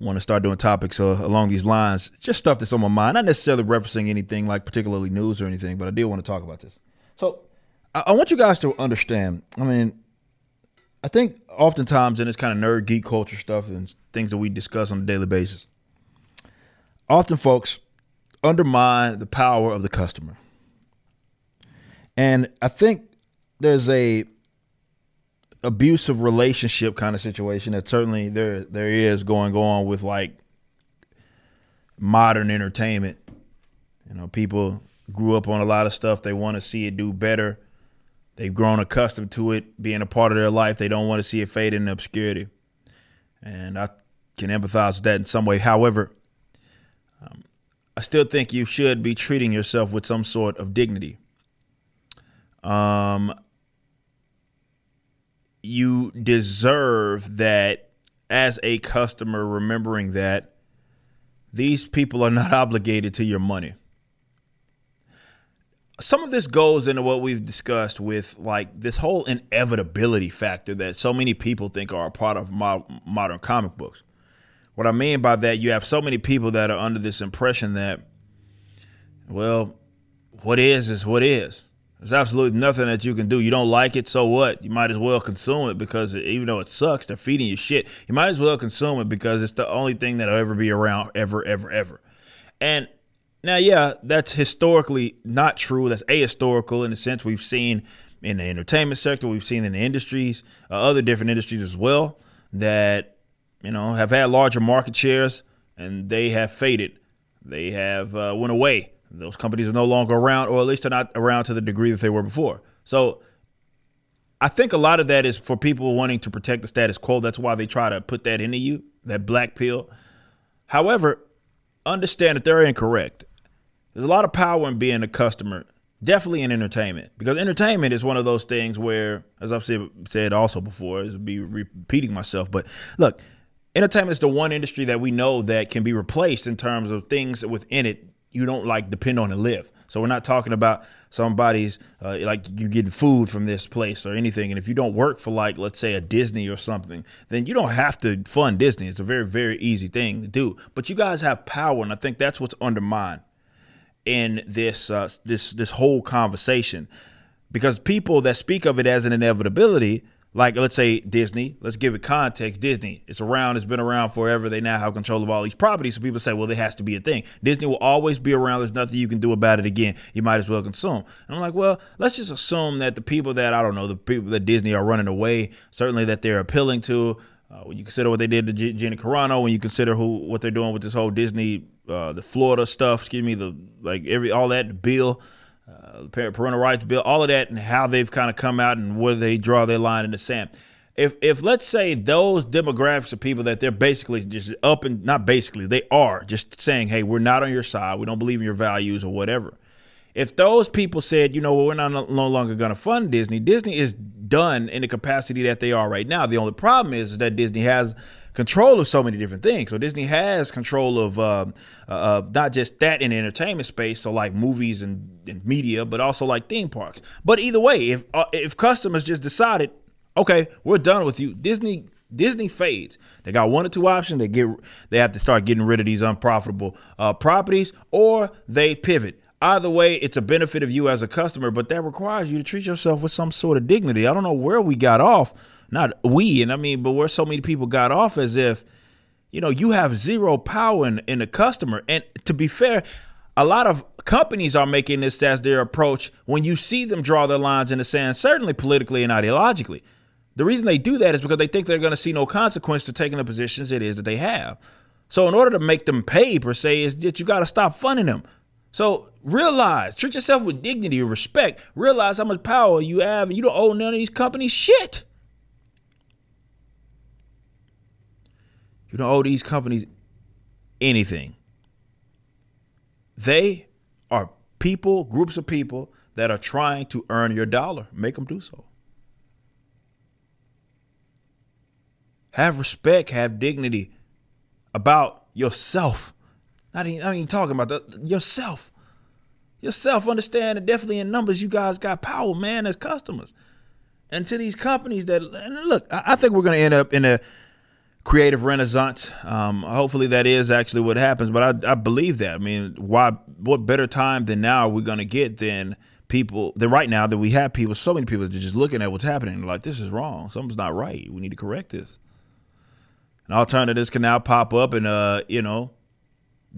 want to start doing topics along these lines, just stuff that's on my mind, not necessarily referencing anything like particularly news or anything, but I did want to talk about this. So I want you guys to understand. I mean, I think oftentimes in this kind of nerd geek culture stuff and things that we discuss on a daily basis, often folks undermine the power of the customer. And I think there's a abusive relationship kind of situation that certainly there is going on with like modern entertainment. You know, people grew up on a lot of stuff. They want to see it do better. They've grown accustomed to it being a part of their life. They don't want to see it fade into obscurity. And I can empathize with that in some way. However, I still think you should be treating yourself with some sort of dignity. You deserve that as a customer, remembering that these people are not obligated to your money. Some of this goes into what we've discussed with like this whole inevitability factor that so many people think are a part of modern comic books. What I mean by that, you have so many people that are under this impression that, well, what is what is. There's absolutely nothing that you can do. You don't like it, so what? You might as well consume it because even though it sucks, they're feeding you shit. You might as well consume it because it's the only thing that'll ever be around ever, ever, ever. And now, yeah, that's historically not true. That's ahistorical in the sense we've seen in the entertainment sector. We've seen in the industries, other different industries as well, that, you know, have had larger market shares and they have faded. They have went away. Those companies are no longer around, or at least they're not around to the degree that they were before. So I think a lot of that is for people wanting to protect the status quo. That's why they try to put that into you, that black pill. However, understand that they're incorrect. There's a lot of power in being a customer, definitely in entertainment, because entertainment is one of those things where, as I've said also before, is be repeating myself. But look, entertainment is the one industry that we know that can be replaced in terms of things within it you don't like depend on to live. So we're not talking about somebody's like you getting food from this place or anything. And if you don't work for like, let's say a Disney or something, then you don't have to fund Disney. It's a very, very easy thing to do. But you guys have power. And I think that's what's undermined in this this whole conversation, because people that speak of it as an inevitability, like let's say Disney, let's give it context. Disney, it's around, it's been around forever. They now have control of all these properties. So people say, well, there has to be a thing. Disney will always be around. There's nothing you can do about it again. You might as well consume. And I'm like, well, let's just assume that the people that, I don't know, the people that Disney are running away, certainly that they're appealing to, when you consider what they did to Gina Carano, when you consider what they're doing with this whole Disney, the Florida stuff, all that, the bill, parental rights bill, all of that, and how they've kind of come out and where they draw their line in the sand. If let's say those demographics of people that they're basically just they are just saying, hey, we're not on your side, we don't believe in your values or whatever. If those people said, you know, well, we're no longer going to fund Disney, Disney is done in the capacity that they are right now. The only problem is that Disney has control of so many different things. So Disney has control of not just that in the entertainment space, so like movies and media, but also like theme parks. But either way, if customers just decided, okay, we're done with you, Disney fades. They got one or two options. They have to start getting rid of these unprofitable properties, or they pivot. Either way, it's a benefit of you as a customer, but that requires you to treat yourself with some sort of dignity. I don't know where we got off. Not we, but where so many people got off as if, you know, you have zero power in the customer. And to be fair, a lot of companies are making this as their approach when you see them draw their lines in the sand, certainly politically and ideologically. The reason they do that is because they think they're going to see no consequence to taking the positions it is that they have. So in order to make them pay, per se, is that you got to stop funding them. So treat yourself with dignity and respect. Realize how much power you have, and you don't owe none of these companies shit. You don't owe these companies anything. They are groups of people that are trying to earn your dollar. Make them do so. Have respect, have dignity about yourself. Not even talking about yourself. Yourself, understand that definitely in numbers, you guys got power, man, as customers. And to these companies that, and look, I think we're going to end up in a creative renaissance. Hopefully that is actually what happens, but I believe that. I mean, what better time than now are we going to get than right now that we have people, so many people that are just looking at what's happening. They're like, this is wrong. Something's not right. We need to correct this. And alternatives can now pop up and,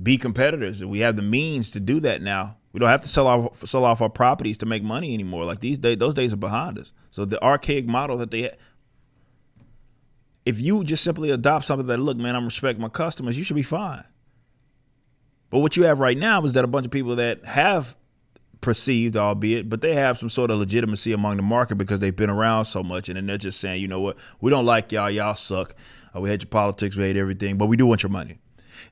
be competitors. We have the means to do that now. We don't have to sell off our properties to make money anymore. Like those days are behind us. So the archaic model that they had, if you just simply adopt something that, look, man, I'm respecting my customers, you should be fine. But what you have right now is that a bunch of people that have perceived, albeit, but they have some sort of legitimacy among the market because they've been around so much, and then they're just saying, you know what, we don't like y'all suck. We hate your politics, we hate everything, but we do want your money.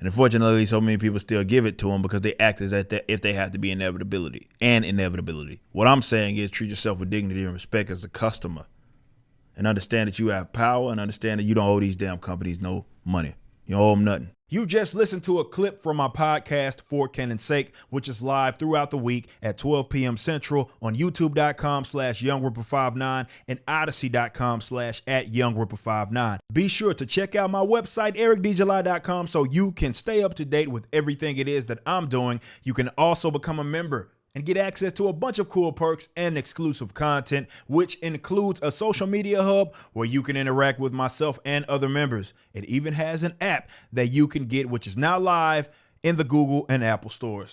And unfortunately, so many people still give it to them because they act as if they have to be inevitability. What I'm saying is treat yourself with dignity and respect as a customer, and understand that you have power, and understand that you don't owe these damn companies no money. You don't owe them nothing. You just listened to a clip from my podcast, For Canon's Sake, which is live throughout the week at 12 p.m. Central on youtube.com/YoungRipper59 and odyssey.com/@YoungRipper59. Be sure to check out my website, ericdjuly.com, so you can stay up to date with everything it is that I'm doing. You can also become a member and get access to a bunch of cool perks and exclusive content, which includes a social media hub where you can interact with myself and other members. It even has an app that you can get, which is now live in the Google and Apple stores.